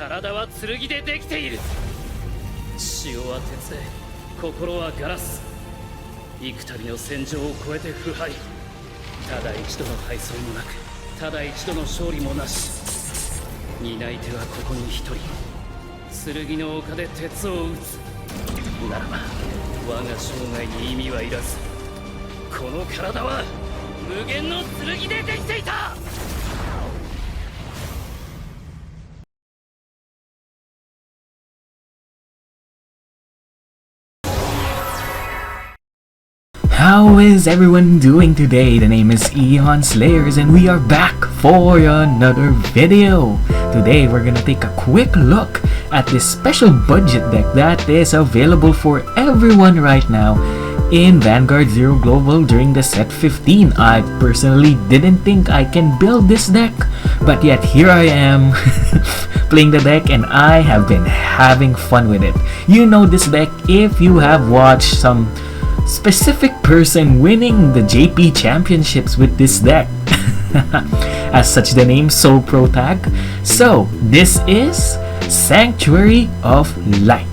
体は剣でできている。血は鉄で、心はガラス。幾度の戦場を越えて腐敗。ただ一度の敗走もなく、ただ一度の勝利もなし。担い手はここに一人。剣の丘で鉄を打つ。ならば我が生涯に意味はいらず、この体は無限の剣でできていた。How is everyone doing today? The name is Eon Slayers and we are back for another video. Today we're gonna take a quick look at this special budget deck that is available for everyone right now in Vanguard Zero Global during the set 15. I personally didn't think I can build this deck, but yet here I am playing the deck and I have been having fun with it. You know this deck if you have watched some specific person winning the JP championships with this deck. As such, the name Soul Protag. So this is Sanctuary of Light.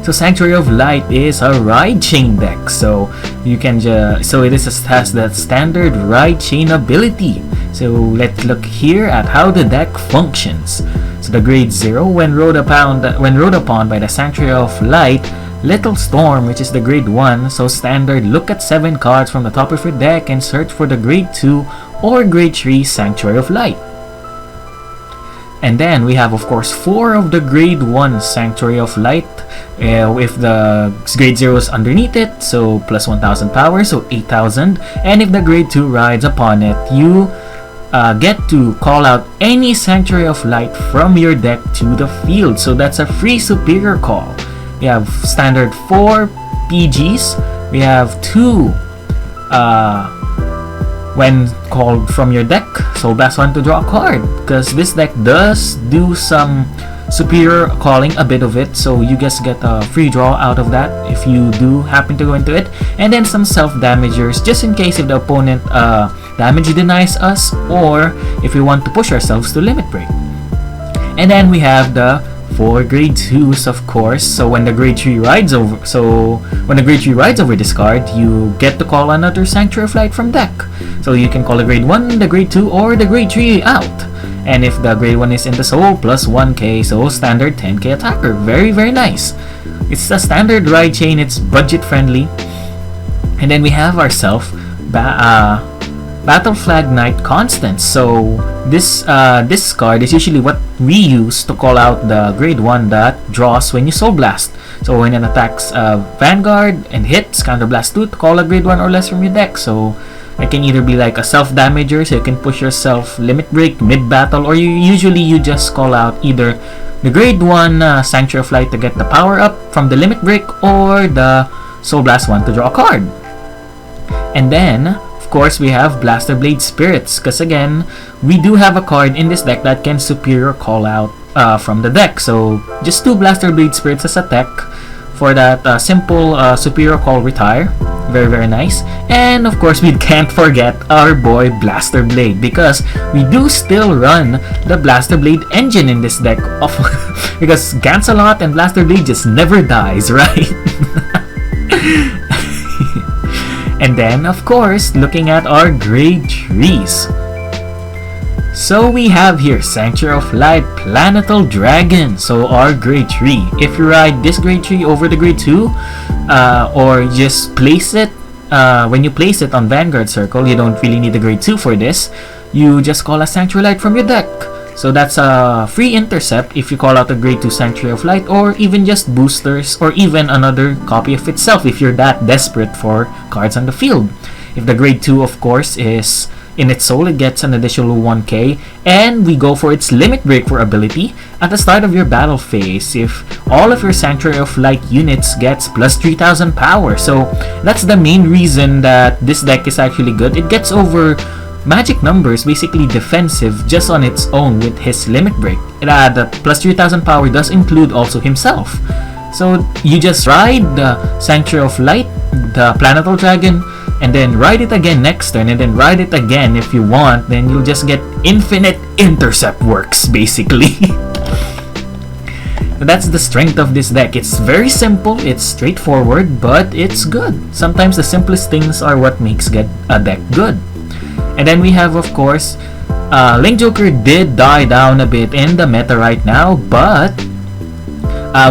So Sanctuary of Light is a ride chain deck. So you can has that standard ride chain ability. So let's look here at how the deck functions. So the grade 0, when rode upon by the Sanctuary of Light, Little Storm, which is the grade 1, so standard, look at 7 cards from the top of your deck and search for the grade 2 or grade 3 Sanctuary of Light. And then we have of course 4 of the grade 1 Sanctuary of Light if the grade 0 is underneath it, so plus 1000 power, so 8000. And if the grade 2 rides upon it, you get to call out any Sanctuary of Light from your deck to the field, so that's a free superior call. We have standard 4 PGs. We have 2 when called from your deck. So that's one to draw a card, because this deck does do some superior calling, a bit of it. So you guys get a free draw out of that if you do happen to go into it. And then some self-damagers, just in case if the opponent damage denies us, or if we want to push ourselves to limit break. And then we have the 4 grade 2s, of course. So when the grade 3 rides over this card, you get to call another Sanctuary of Light from deck. So you can call the grade 1, the grade 2, or the grade 3 out. And if the grade 1 is in the soul, plus 1k, so standard 10k attacker. Very, very nice. It's a standard ride chain, it's budget friendly. And then we have ourselves Battle Flag Knight Constance. So this card is usually what we use to call out the grade 1 that draws when you Soul Blast. So when it attacks Vanguard and hits, counterblast 2 to call a grade 1 or less from your deck. So it can either be like a self-damager, so you can push yourself limit break mid-battle, or you just call out either the grade 1 Sanctuary of Light to get the power up from the limit break, or the Soul Blast 1 to draw a card. And then of course we have Blaster Blade Spirits, because again we do have a card in this deck that can superior call out from the deck. So just 2 Blaster Blade Spirits as a tech for that simple superior call retire. Very, very nice. And of course we can't forget our boy Blaster Blade, because we do still run the Blaster Blade engine in this deck because Gansalot and Blaster Blade just never dies, right? And then of course looking at our grade 3s. So we have here Sanctuary of Light Planetal Dragon, so our grade 3. If you ride this grade 3 over the grade 2, or just place it, when you place it on Vanguard Circle, you don't really need the grade 2 for this. You just call a Sanctuary Light from your deck. So that's a free intercept if you call out a grade 2 Sanctuary of Light, or even just boosters, or even another copy of itself if you're that desperate for cards on the field. If the grade 2 of course is in its soul, it gets an additional 1k, and we go for its limit break for ability. At the start of your battle phase, if all of your Sanctuary of Light units gets plus 3000 power. So that's the main reason that this deck is actually good. It gets over magic numbers, basically defensive, just on its own with his limit break. The plus 3000 power does include also himself. So you just ride the Sanctuary of Light, the Planetal Dragon, and then ride it again next turn, and then ride it again if you want. Then you'll just get infinite intercept works, basically. That's the strength of this deck. It's very simple, it's straightforward, but it's good. Sometimes the simplest things are what makes a deck good. And then we have, of course, Link Joker did die down a bit in the meta right now, but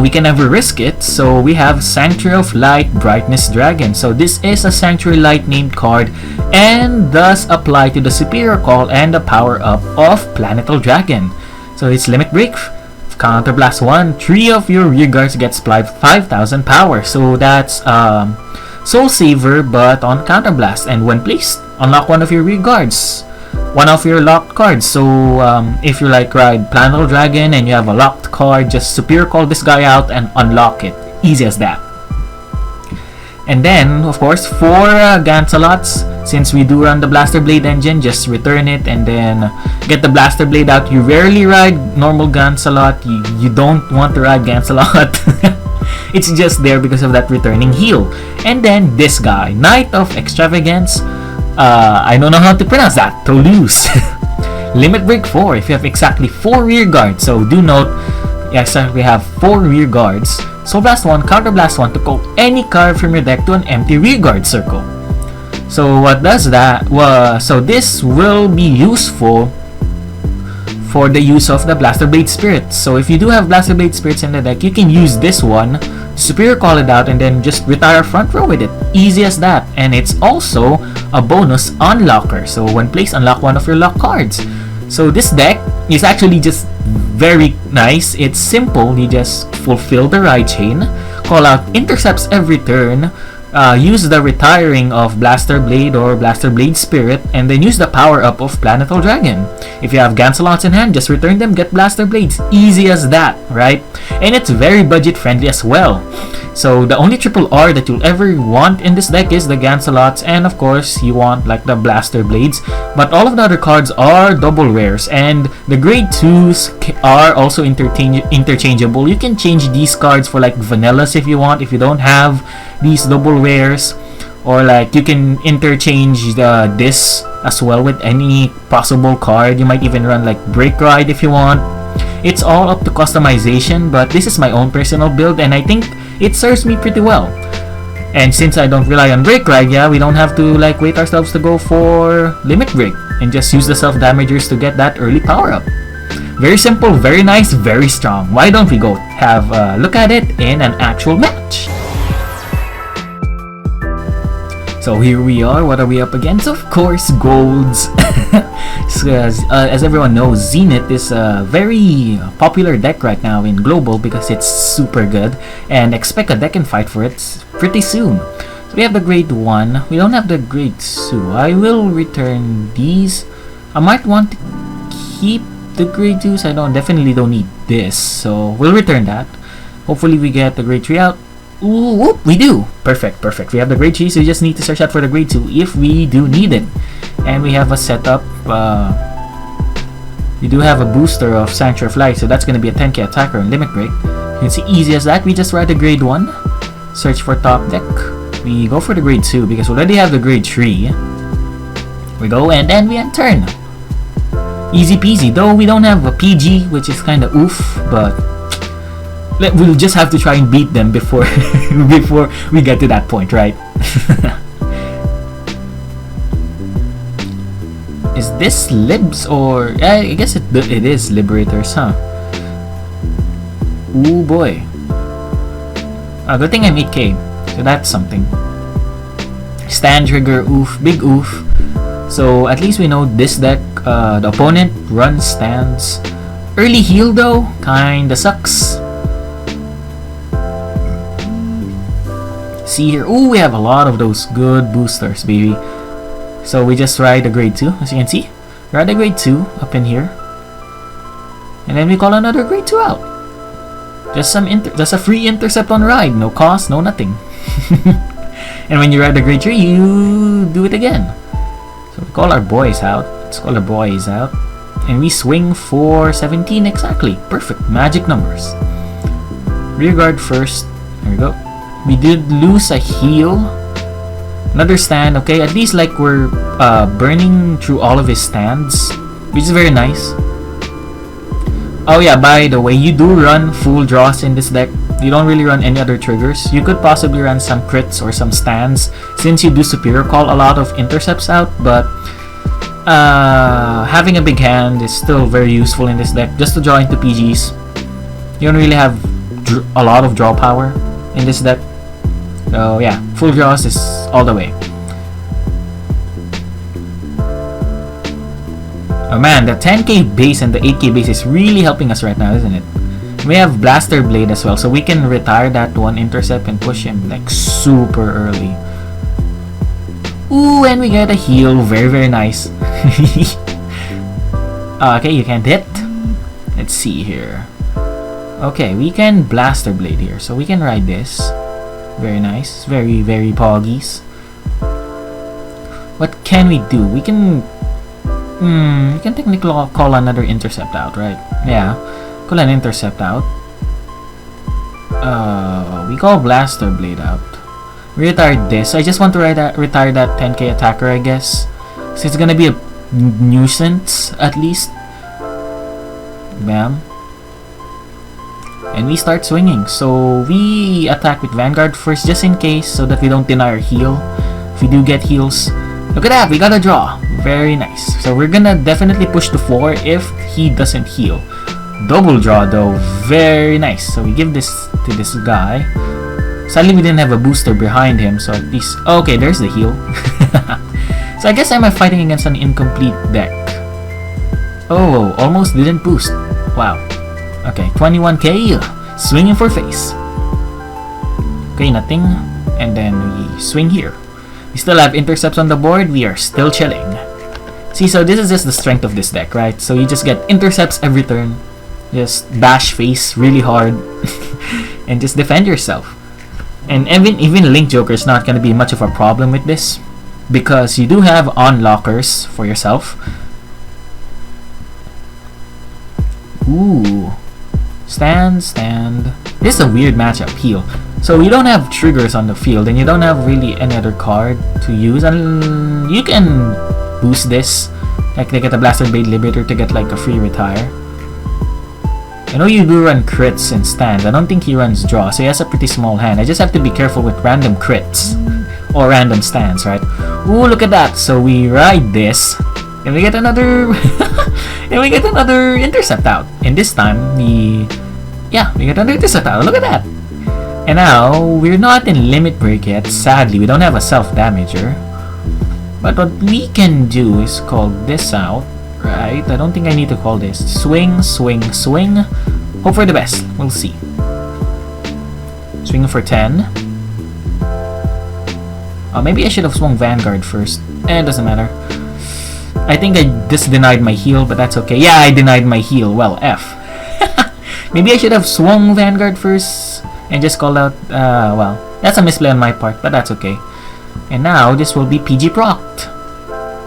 we can never risk it. So we have Sanctuary of Light, Brightness Dragon. So this is a Sanctuary Light named card and does apply to the Superior Call and the power up of Planetal Dragon. So it's Limit Break, Counterblast 1, 3 of your rear guards get supplied 5,000 power. So that's Soul Saver but on Counterblast, and when placed, unlock one of your rear guards, one of your locked cards. So if you like ride Planetal Dragon and you have a locked card, just Superior Call this guy out and unlock it. Easy as that. And then, of course, for Gancelots, since we do run the Blaster Blade engine, just return it and then get the Blaster Blade out. You rarely ride normal Gancelot. You don't want to ride Gancelot. It's just there because of that returning heal. And then this guy, Knight of Extravagance. I don't know how to pronounce that. Toulouse. Limit Break 4 if you have exactly 4 rear guards. So do note, yes, we have 4 rear guards. Soul Blast 1, Counterblast 1 to call any card from your deck to an empty rearguard circle. So what does that? So this will be useful for the use of the Blaster Blade Spirits. So if you do have Blaster Blade Spirits in the deck, you can use this one, Superior Call it out, and then just retire front row with it. Easy as that. And it's also a bonus unlocker. So when placed, unlock one of your lock cards. So this deck is actually just very nice. It's simple. You just fulfill the ride chain, call out intercepts every turn, use the retiring of Blaster Blade or Blaster Blade Spirit, and then use the power up of Planetal Dragon. If you have Gancelots in hand, just return them, get Blaster Blades. Easy as that, right? And it's very budget friendly as well. So the only triple R that you'll ever want in this deck is the Gancelots, and of course you want like the Blaster Blades, but all of the other cards are double rares, and the grade 2s are also interchangeable. You can change these cards for like vanillas if you want, if you don't have these double rares, or like you can interchange this as well with any possible card. You might even run like Break Ride if you want. It's all up to customization, but this is my own personal build and I think it serves me pretty well. And since I don't rely on Break Ride, yeah, we don't have to like wait ourselves to go for Limit Break and just use the self-damagers to get that early power up. Very simple, very nice, very strong. Why don't we go have a look at it in an actual match? So here we are. What are we up against? Of course, Golds. So, as everyone knows, Zenith is a very popular deck right now in Global because it's super good, and expect a deck and fight for it pretty soon. So we have the grade 1. We don't have the grade 2. I will return these. I might want to keep the grade 2s. Definitely don't need this, so we'll return that. Hopefully we get the grade 3 out. Ooh, whoop, we do. Perfect. We have the grade 3, so we just need to search out for the grade 2 if we do need it. And we have a setup. We do have a booster of Sanctuary of Light, so that's going to be a 10k attacker and Limit Break. You can see easy as that. We just ride the grade 1, search for top deck. We go for the grade 2 because we already have the grade 3. We go and then we end turn. Easy peasy, though we don't have a PG, which is kind of oof, but we'll just have to try and beat them before before we get to that point, right? Is this Libs or I guess it is Liberators, huh? Ooh boy. Good thing I'm 8k, so that's something. Stand trigger, oof, big oof. So at least we know this deck, the opponent runs stands. Early heal though, kinda sucks. See here, ooh, we have a lot of those good boosters, baby. So we just ride the grade 2, as you can see. Ride the grade 2 up in here. And then we call another grade 2 out. Just a free intercept on ride, no cost, no nothing. And when you ride the grade 3, you do it again. So we call our boys out. Let's call our boys out. And we swing for 17 exactly. Perfect, magic numbers. Rear guard first. There we go. We did lose a heal. Another stand, okay, at least like we're burning through all of his stands, which is very nice. Oh yeah, by the way, you do run full draws in this deck. You don't really run any other triggers. You could possibly run some crits or some stands since you do superior call a lot of intercepts out, but having a big hand is still very useful in this deck just to draw into PGs. You don't really have a lot of draw power in this deck. So yeah, full draws is all the way. Oh man, the 10k base and the 8k base is really helping us right now, isn't it? We have Blaster Blade as well, so we can retire that one intercept and push him like super early. Ooh, and we get a heal. Very, very nice. Okay, you can't hit. Let's see here. Okay, we can Blaster Blade here, so we can ride this. Very nice. Very, very poggies. What can we do? We can technically call another intercept out, right? Yeah, call an intercept out. We call Blaster Blade out. We retired this. I just want to retire that 10k attacker, I guess. So it's gonna be a nuisance, at least. Bam. And we start swinging. So we attack with Vanguard first, just in case, so that we don't deny our heal. If we do get heals. Look at that, we got a draw. Very nice. So we're gonna definitely push to 4 if he doesn't heal. Double draw though, very nice. So we give this to this guy. Sadly we didn't have a booster behind him, so at least... Okay, there's the heal. So I guess I'm fighting against an incomplete deck. Oh, almost didn't boost. Wow. Okay, 21k. Swinging for face. Okay, nothing. And then we swing here. We still have intercepts on the board. We are still chilling. See, so this is just the strength of this deck, right? So you just get intercepts every turn. Just bash face really hard. And just defend yourself. And even Link Joker is not going to be much of a problem with this. Because you do have unlockers for yourself. Ooh. Stand. This is a weird matchup, heal. So you don't have triggers on the field, and you don't have really any other card to use. And you can boost this, like they get a Blaster Blade Liberator to get like a free retire. I know you do run crits and stands. I don't think he runs draw, so he has a pretty small hand. I just have to be careful with random crits or random stands, right? Ooh, look at that! So we ride this, and we get another, and we get another intercept out. And this time we get another intercept out. Look at that! And now, we're not in limit break yet. Sadly, we don't have a self-damager. But what we can do is call this out, right? I don't think I need to call this. Swing. Hope for the best. We'll see. Swing for 10. Oh, maybe I should have swung Vanguard first. It doesn't matter. I think I just denied my heal, but that's okay. Yeah, I denied my heal. Well, F. Maybe I should have swung Vanguard first and just called out, well, that's a misplay on my part, but that's okay. And now, this will be PG procced.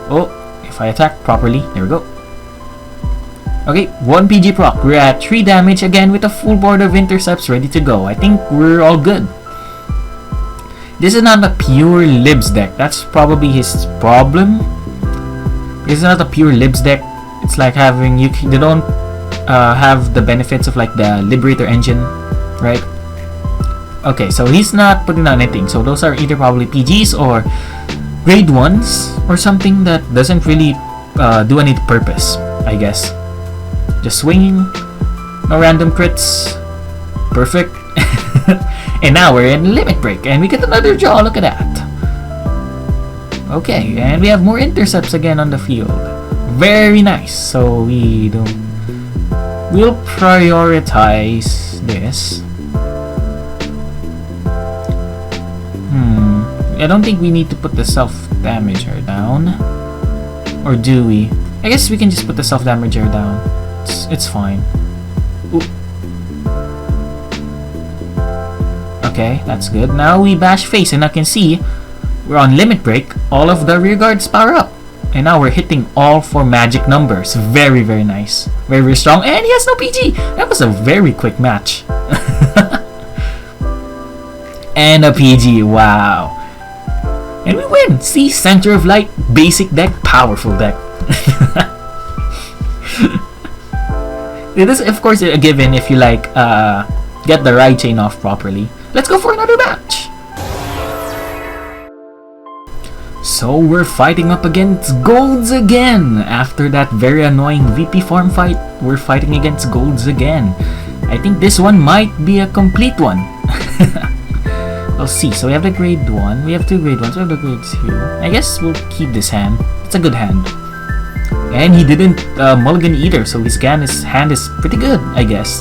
Oh, if I attack properly, there we go. Okay, 1 PG proc. We're at 3 damage again with a full board of intercepts ready to go. I think we're all good. This is not a pure Libs deck. That's probably his problem. This is not a pure Libs deck. It's like having, they don't have the benefits of like the Liberator engine, right? Okay, so he's not putting on anything. So those are either probably PGs or grade 1s or something that doesn't really do any purpose, I guess. Just swinging, no random crits, perfect. And now we're in limit break and we get another draw. Look at that. Okay, and we have more intercepts again on the field. Very nice. So we'll prioritize this. I don't think we need to put the self-damager down. Or do we? I guess we can just put the self-damager down. It's fine. Ooh. Okay, that's good. Now we bash face, and I can see we're on limit break. All of the rear guards power up. And now we're hitting all 4 magic numbers. Very, very nice. Very, very strong. And he has no PG. That was a very quick match. And a PG. Wow. And we win! See, Center of Light, basic deck, powerful deck. It is, of course, a given if you like get the ride chain off properly. Let's go for another match. So we're fighting up against Golds again. After that very annoying VP farm fight, we're fighting against Golds again. I think this one might be a complete one. We'll see. So we have the grade 1, we have 2 grade 1s, we have the grade 2. I guess we'll keep this hand. It's a good hand. And he didn't mulligan either, so his hand is pretty good, I guess.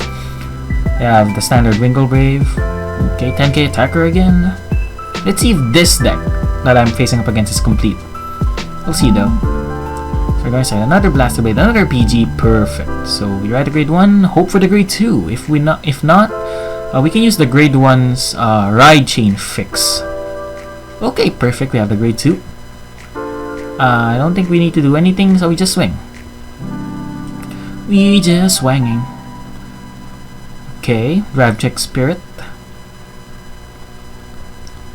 We have the standard Wingle Brave. Okay, 10k attacker again. Let's see if this deck that I'm facing up against is complete. We'll see though. So we're going to say another Blaster Blade, another PG, perfect. So we ride the grade 1, hope for the grade 2. If not, we can use the grade 1's ride chain fix. Okay, perfect, we have the grade 2. I don't think we need to do anything, so we just swing. We just swinging. Okay, drive check spirit.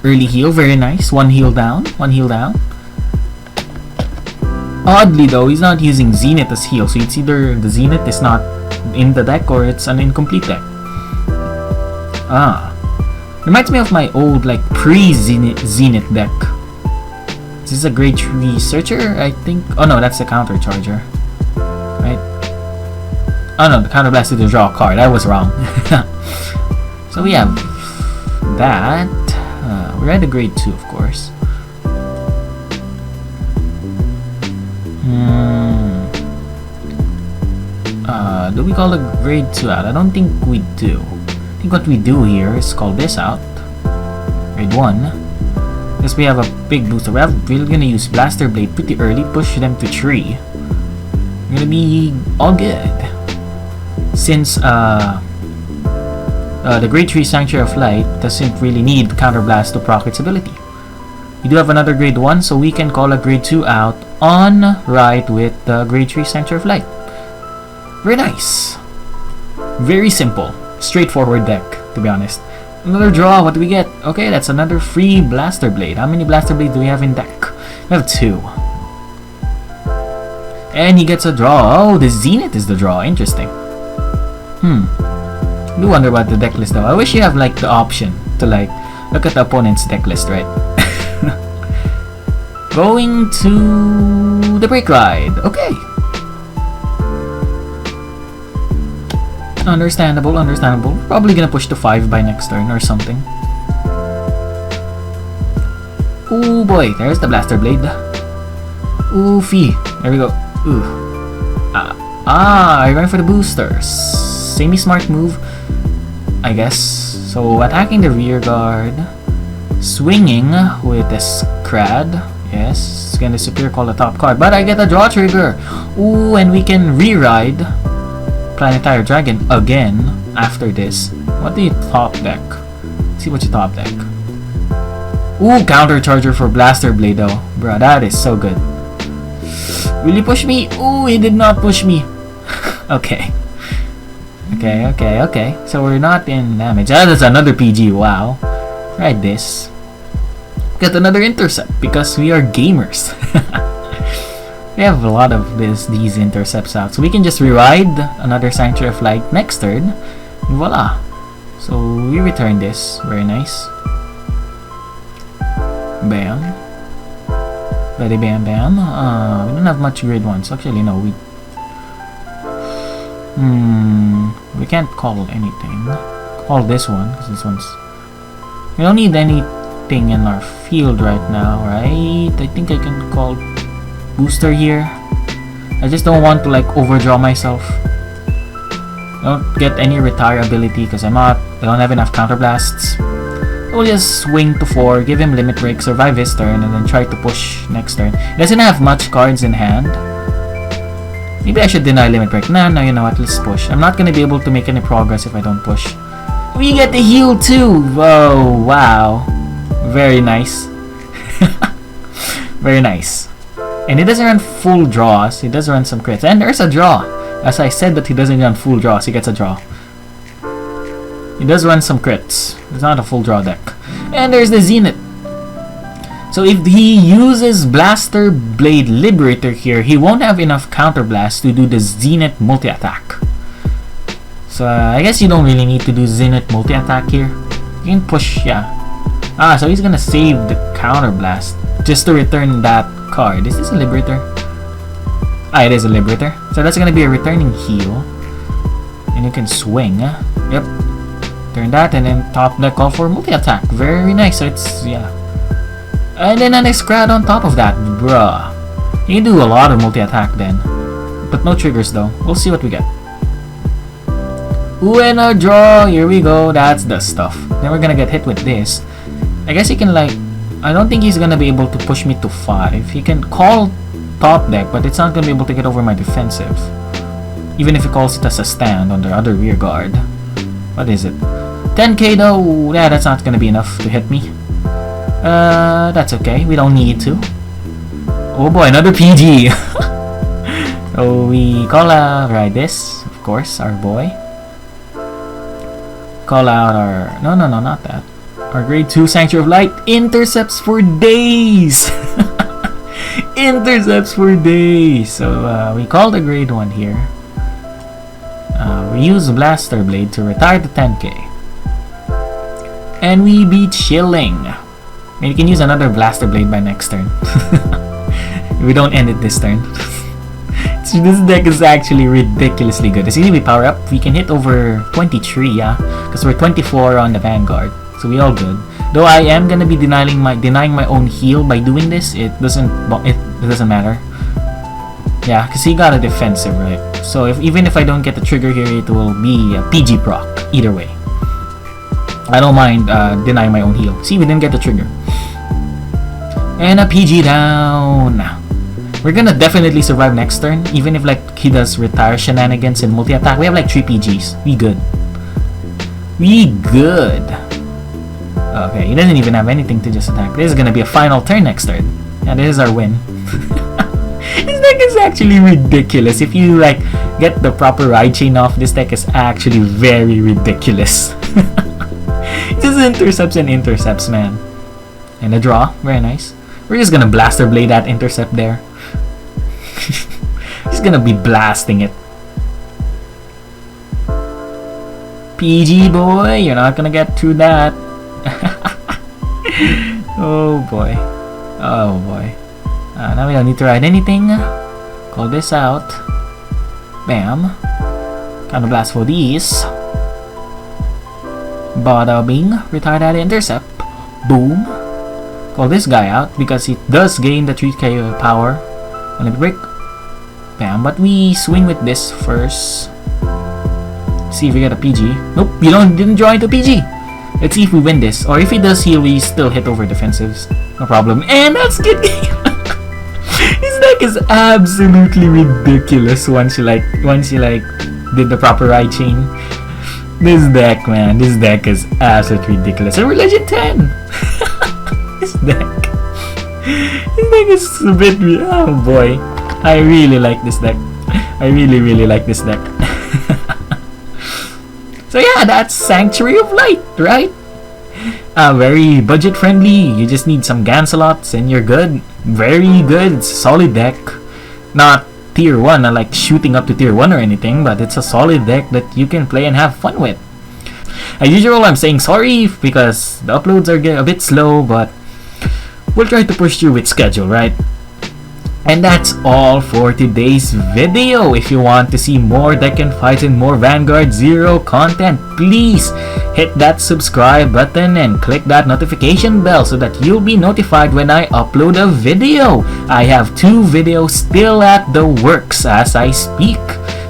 Early heal, very nice. One heal down. Oddly though, he's not using Zenith as heal, so it's either the Zenith is not in the deck or it's an incomplete deck. Reminds me of my old like pre-Zenith deck. This is a grade 3 searcher, I think. Oh no, that's the counter charger. Right? Oh no, the counter blast is to draw a card. I was wrong. So we have that. We read the grade 2, of course. Do we call the grade 2 out? I don't think we do. I think what we do here is call this out. Grade 1. Because we have a big booster. We're gonna use Blaster Blade pretty early, push them to 3. We're gonna be all good. Since the grade 3 Sanctuary of Light doesn't really need Counter Blast to proc its ability. We do have another grade 1, so we can call a grade 2 out on right with the grade 3 Sanctuary of Light. Very nice. Very simple. Straightforward deck, to be honest. Another draw, what do we get? Okay, that's another free Blaster Blade. How many Blaster Blades do we have in deck? We have 2. And he gets a draw. Oh, the Zenith is the draw. Interesting. I do wonder about the deck list though. I wish you have like the option to like look at the opponent's deck list, right? Going to the break ride. Okay. Understandable. Probably gonna push to 5 by next turn or something. Oh boy, there's the Blaster Blade. Oofy. There we go. Ooh. You're going for the boosters. Semi-smart move, I guess. So attacking the rear guard, swinging with the Scrad. Yes, it's gonna disappear, call the top card. But I get a draw trigger. Ooh, and we can re-ride Planetary Dragon again after this. What do you top deck? Let's see what you top deck. Ooh, counter charger for Blaster Blade though. Bruh, that is so good. Will he push me? Ooh, he did not push me. Okay. Okay. So we're not in damage. That's another PG, wow. Right this. Get another intercept because we are gamers. We have a lot of these intercepts out. So we can just re-ride another Sanctuary of Light next turn. And voila. So we return this. Very nice. Bam. Very bam. We don't have much grade 1s. Actually, no. We can't call anything. Call this one, because this one's... We don't need anything in our field right now, right? I think I can call booster here. I just don't want to like overdraw myself. I don't get any retire ability because I don't have enough counterblasts. We'll just swing to 4, give him limit break, survive his turn, and then try to push next turn. He doesn't have much cards in hand. Maybe I should deny limit break. No, you know what, let's push. I'm not gonna be able to make any progress if I don't push. We get the heal too! Whoa, wow. Very nice. Very nice. And he doesn't run full draws, he does run some crits. And there's a draw! As I said that he doesn't run full draws, he gets a draw. He does run some crits. It's not a full draw deck. And there's the Zenith. So if he uses Blaster Blade Liberator here, he won't have enough counterblast to do the Zenith multi-attack. So I guess you don't really need to do Zenith multi-attack here. You can push, yeah. So he's gonna save the counter blast just to return that card. Is this a Liberator? It is a Liberator. So that's gonna be a returning heal. And you can swing. Yep. Turn that and then top deck call for multi-attack. Very nice. So it's, yeah. And then a next grad on top of that. Bruh. You can do a lot of multi-attack then. But no triggers though. We'll see what we get. Ooh, and a draw. Here we go. That's the stuff. Then we're gonna get hit with this. I guess he can like... I don't think he's gonna be able to push me to 5. He can call top deck, but it's not gonna be able to get over my defensive. Even if he calls it as a stand on the other rear guard. What is it? 10k though. Yeah, that's not gonna be enough to hit me. That's okay. We don't need to. Oh boy, another PG. So we call out this, of course, our boy. Call out our... No, not that. Our grade 2 Sanctuary of Light intercepts for days. Intercepts for days. So we call the grade 1 here. We use Blaster Blade to retire the 10k. And we be chilling. Maybe you can use another Blaster Blade by next turn. We don't end it this turn. So this deck is actually ridiculously good. As soon as we power up, we can hit over 23, yeah? Because we're 24 on the Vanguard. So we all good. Though I am gonna be denying my own heal by doing this. It doesn't matter. Yeah, because he got a defensive, right? So even if I don't get the trigger here, it will be a PG proc. Either way. I don't mind denying my own heal. See, we didn't get the trigger. And a PG down. We're gonna definitely survive next turn. Even if like he does retire shenanigans and multi-attack. We have like 3 PGs. We good. We good. Okay, he doesn't even have anything to just attack. This is gonna be a final turn next turn. Yeah, this is our win. This deck is actually ridiculous. If you like get the proper ride chain off, this deck is actually very ridiculous. Just intercepts, man. And a draw, very nice. We're just gonna Blaster Blade that intercept there. He's gonna be blasting it. PG boy, you're not gonna get through that. Oh boy. Oh boy. Now we don't need to ride anything. Call this out. Bam. Counter blast for these. Bada bing. Retire that intercept. Boom. Call this guy out because it does gain the 3k power. Only break. Bam. But we swing with this first. See if we get a PG. Nope, you didn't draw into PG. Let's see if we win this. Or if he does heal, we still hit over defensives. No problem. And that's good game. This deck is absolutely ridiculous once you did the proper ride chain. This deck, man, this deck is absolutely ridiculous. And we're Legend 10. This deck is a bit... Oh boy. I really like this deck. I really like this deck. So yeah, that's Sanctuary of Light, right? Very budget friendly. You just need some Gansalots and you're good. Very good. It's a solid deck. Not tier 1, not like shooting up to tier 1 or anything, but it's a solid deck that you can play and have fun with. As usual, I'm saying sorry because the uploads are a bit slow, but we'll try to push through with schedule, right? And that's all for today's video. If you want to see more Dekken fights and more Vanguard Zero content, please hit that subscribe button and click that notification bell so that you'll be notified when I upload a video. I have 2 videos still at the works as I speak.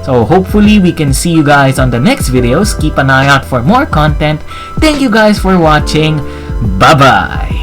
So hopefully we can see you guys on the next videos. Keep an eye out for more content. Thank you guys for watching. Bye bye.